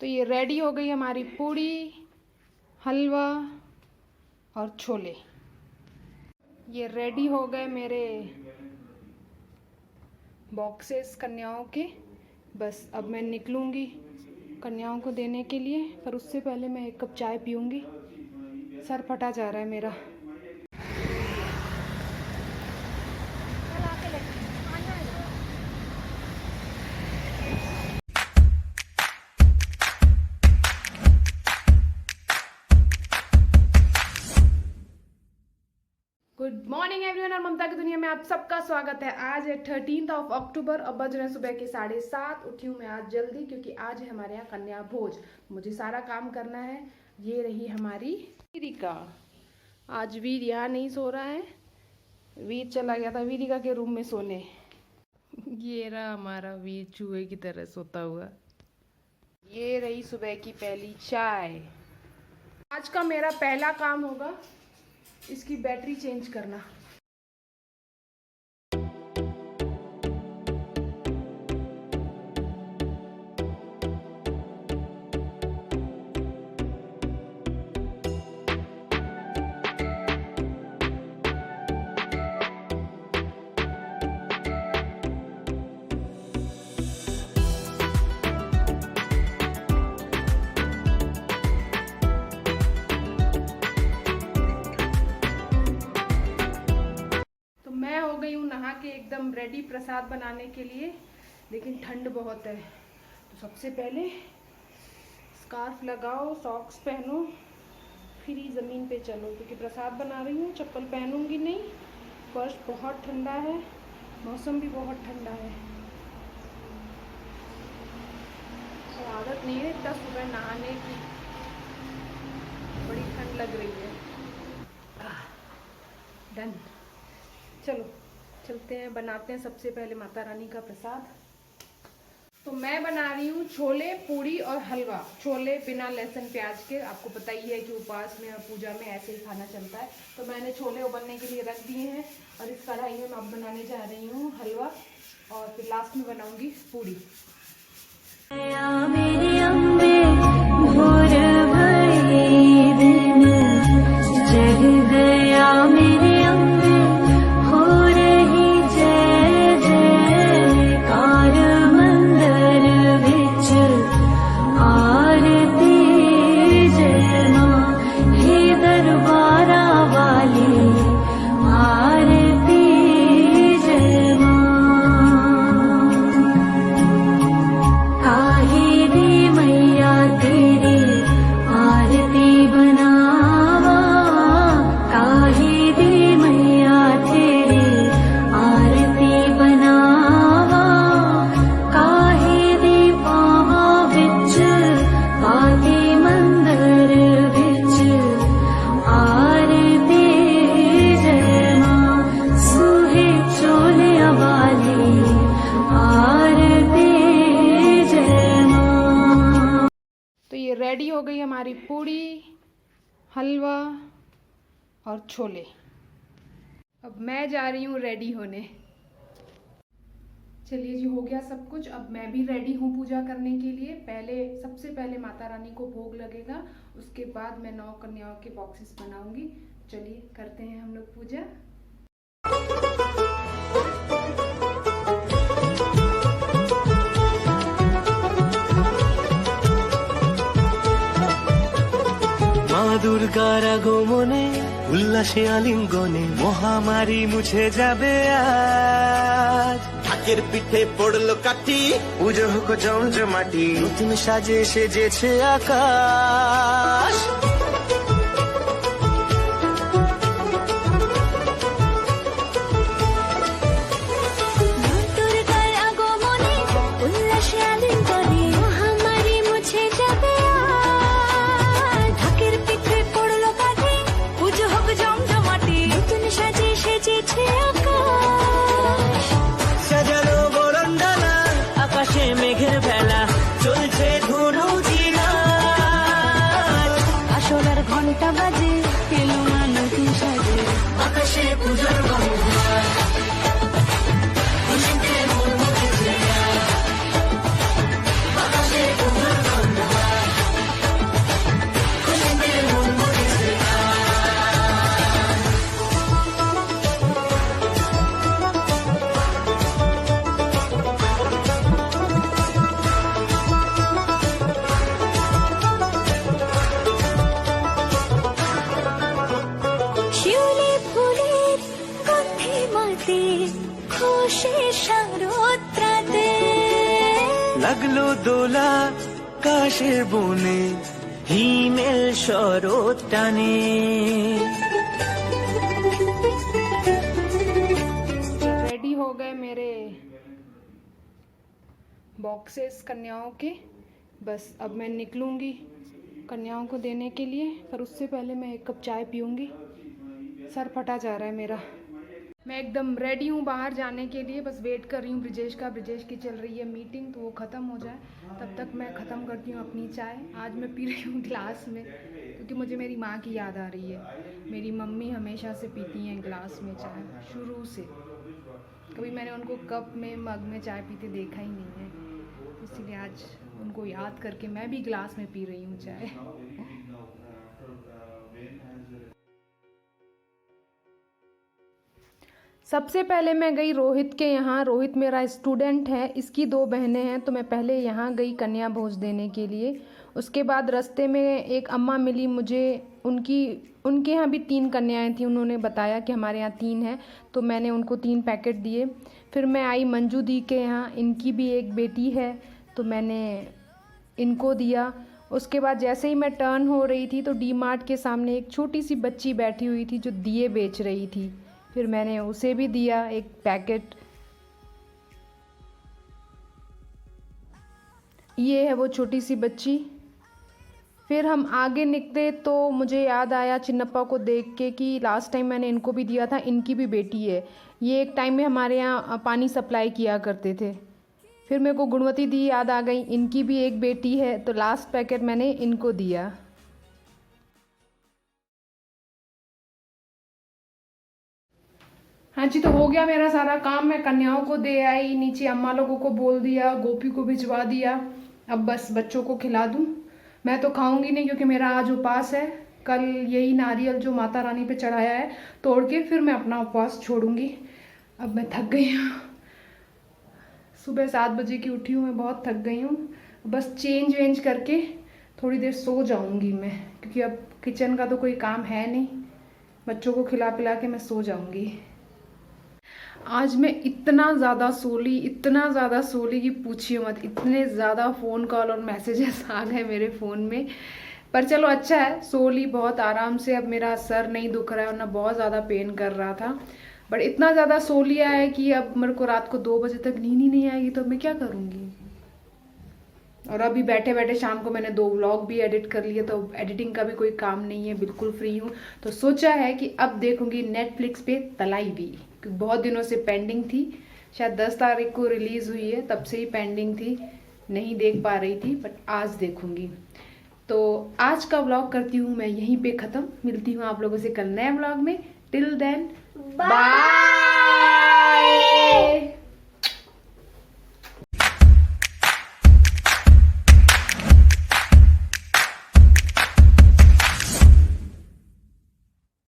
तो ये रेडी हो गई हमारी पूड़ी, हलवा और छोले। ये रेडी हो गए मेरे बॉक्सेस कन्याओं के। बस अब मैं निकलूँगी कन्याओं को देने के लिए, पर उससे पहले मैं एक कप चाय पीऊँगी। सर फटा जा रहा है मेरा। गुड मॉर्निंग एवरीवन, और ममता की दुनिया में आप सबका स्वागत है। आज है 13 अक्टूबर। अब बज रहे हैं सुबह के 7:30। उठी हूँ मैं आज जल्दी क्योंकि आज है हमारे यहाँ कन्या भोज। मुझे सारा काम करना है। ये रही हमारी वीरिका। आज वीर यहाँ नहीं सो रहा है, वीर चला गया था वीरिका के रूम में सोने। ये रहा हमारा वीर चूहे की तरह सोता हुआ। ये रही सुबह की पहली चाय। आज का मेरा पहला काम होगा इसकी बैटरी चेंज करना। मैं हो गई हूँ नहा के एकदम रेडी प्रसाद बनाने के लिए, लेकिन ठंड बहुत है। तो सबसे पहले स्कार्फ लगाओ, सॉक्स पहनो, फिर ही ज़मीन पे चलो क्योंकि प्रसाद बना रही हूँ। चप्पल पहनूंगी नहीं, फर्श बहुत ठंडा है, मौसम भी बहुत ठंडा है। और आदत नहीं है इतना सुबह नहाने की, बड़ी ठंड लग रही है। डन, चलो चलते हैं, बनाते हैं सबसे पहले माता रानी का प्रसाद। तो मैं बना रही हूँ छोले, पूड़ी और हलवा। छोले बिना लहसुन प्याज के, आपको पता ही है कि उपवास में और पूजा में ऐसे ही खाना चलता है। तो मैंने छोले उबलने के लिए रख दिए हैं और इस कढ़ाई में मैं अब बनाने जा रही हूँ हलवा, और फिर लास्ट में बनाऊंगी पूड़ी। रेडी हो गई हमारी पूड़ी, हलवा और छोले। अब मैं जा रही हूँ रेडी होने। चलिए जी, हो गया सब कुछ। अब मैं भी रेडी हूँ पूजा करने के लिए। सबसे पहले माता रानी को भोग लगेगा, उसके बाद मैं 9 कन्याओं के बॉक्सेस बनाऊंगी। चलिए करते हैं हम लोग पूजा। দুর্গার আগমনে উল্লাসে আলিঙ্গনে মহামারী মুছে যাবে আজ। ঢাকের পিঠে পড়লো কাঠি, পুজো হোক জমজমাটি, নতুন সাজে সেজেছে আকাশ। মেঘের বেলা চলছে ধনু জিনা, আসলার ঘন্টা বাজে এলো না নতুন সাজে, আকাশে পূজার বাহুঘর। খুশিতে মন মুখেছে আকাশে পূজার বাহুঘর। দোলা কাশের বনে হিমেল শরৎ টানে। रेडी हो गए मेरे बॉक्सेस कन्याओं के। बस अब मैं निकलूँगी कन्याओं को देने के लिए, पर उससे पहले मैं एक कप चाय पीऊँगी। सर फटा जा रहा है मेरा। मैं एकदम रेडी हूँ बाहर जाने के लिए, बस वेट कर रही हूँ ब्रिजेश का। ब्रिजेश की चल रही है मीटिंग, तो वो ख़त्म हो जाए तब तक मैं ख़त्म करती हूँ अपनी चाय। आज मैं पी रही हूँ गिलास में, क्योंकि मुझे मेरी माँ की याद आ रही है। मेरी मम्मी हमेशा से पीती हैं गिलास में चाय, शुरू से। कभी मैंने उनको कप में मग में चाय पीते देखा ही नहीं है, इसीलिए आज उनको याद करके मैं भी गिलास में पी रही हूँ चाय। सबसे पहले मैं गई रोहित के यहाँ। रोहित मेरा स्टूडेंट है, इसकी 2 बहनें हैं, तो मैं पहले यहाँ गई कन्या भोज देने के लिए। उसके बाद रास्ते में एक अम्मा मिली मुझे, उनके यहाँ भी 3 कन्याएं थी। उन्होंने बताया कि हमारे यहाँ 3 हैं, तो मैंने उनको 3 पैकेट दिए। फिर मैं आई मंजू दी के यहाँ, इनकी भी एक बेटी है, तो मैंने इनको दिया। उसके बाद जैसे ही मैं टर्न हो रही थी तो डी मार्ट के सामने एक छोटी सी बच्ची बैठी हुई थी जो दिए बेच रही थी, फिर मैंने उसे भी दिया एक पैकेट। ये है वो छोटी सी बच्ची। फिर हम आगे निकले तो मुझे याद आया चिन्नप्पा को देख के कि लास्ट टाइम मैंने इनको भी दिया था, इनकी भी बेटी है। ये एक टाइम में हमारे यहाँ पानी सप्लाई किया करते थे। फिर मेरे को गुणवती दी याद आ गई, इनकी भी एक बेटी है, तो लास्ट पैकेट मैंने इनको दिया। हाँ जी, तो हो गया मेरा सारा काम। मैं कन्याओं को दे आई, नीचे अम्मा लोगों को बोल दिया, गोपी को भिजवा दिया। अब बस बच्चों को खिला दूँ। मैं तो खाऊंगी नहीं, क्योंकि मेरा आज उपवास है। कल यही नारियल जो माता रानी पे चढ़ाया है तोड़ के फिर मैं अपना उपवास छोड़ूंगी। अब मैं थक गई हूँ, सुबह 7 बजे की उठी हूँ, मैं बहुत थक गई हूँ। बस चेंज वेंज करके थोड़ी देर सो जाऊंगी मैं, क्योंकि अब किचन का तो कोई काम है नहीं। बच्चों को खिला पिला के मैं सो जाऊंगी। आज मैं इतना ज़्यादा सोली कि पूछिए मत। इतने ज़्यादा फ़ोन कॉल और मैसेजेस आ गए मेरे फ़ोन में, पर चलो अच्छा है, सोली बहुत आराम से। अब मेरा सर नहीं दुख रहा है, वरना बहुत ज़्यादा पेन कर रहा था। बट इतना ज़्यादा सो लिया है कि अब मेरे को रात को 2 बजे तक नींद ही नहीं आएगी, तो मैं क्या करूँगी। और अभी बैठे बैठे शाम को मैंने 2 व्लॉग भी एडिट कर लिए, तो एडिटिंग का भी कोई काम नहीं है, बिल्कुल फ्री हूँ। तो सोचा है कि अब देखूंगी नेटफ्लिक्स पे तलाईवी, क्योंकि बहुत दिनों से पेंडिंग थी। शायद 10 तारीख को रिलीज़ हुई है, तब से ही पेंडिंग थी, नहीं देख पा रही थी, बट आज देखूंगी। तो आज का व्लॉग करती हूँ मैं यहीं पे ख़त्म। मिलती हूँ आप लोगों से कल नए व्लॉग में। Till then bye.